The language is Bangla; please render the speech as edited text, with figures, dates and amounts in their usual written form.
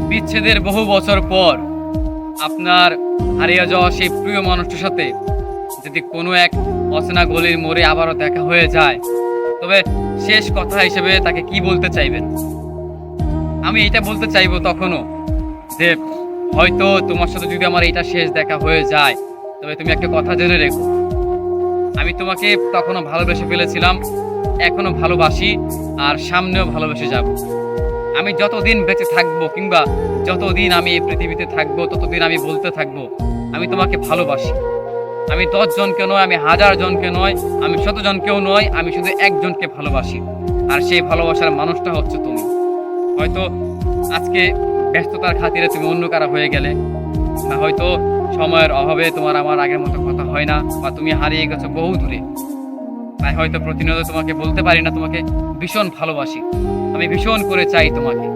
বিচ্ছেদের বহু বছর পর আপনার হারিয়ে যাওয়া সেই প্রিয় মানুষটার সাথে যদি কোনো এক অচেনা গলির মোড়ে আবারও দেখা হয়ে যায়, তবে শেষ কথা হিসেবে তাকে কি বলতে চাইবেন? আমি এটা বলতে চাইবো তখনও যে হয়তো তোমার সাথে যদি আমার এটা শেষ দেখা হয়ে যায়, তবে তুমি একটা কথা জেনে রেখো, আমি তোমাকে তখনও ভালোবেসে ফেলেছিলাম, এখনো ভালোবাসি, আর সামনেও ভালোবেসে যাব। আমি যতদিন বেঁচে থাকবো কিংবা যতদিন আমি এই পৃথিবীতে থাকবো, ততদিন আমি বলতে থাকবো আমি তোমাকে ভালোবাসি। আমি 10 জনকে নয়, আমি 1000 জনকে নয়, আমি 100 জনকেও নয়, আমি শুধু একজনকে ভালোবাসি, আর সেই ভালোবাসার মানুষটা হচ্ছে তুমি। হয়তো আজকে ব্যস্ততার খাতিরে তুমি অন্য কারা হয়ে গেলে, বা হয়তো সময়ের অভাবে তোমার আমার আগের মতো কথা হয় না, বা তুমি হারিয়ে গেছো বহু দূরে, তাই হয়তো প্রতিনিয়ত তোমাকে বলতে পারি না তোমাকে ভীষণ ভালোবাসি, আমি ভীষণ করে চাই তোমাকে।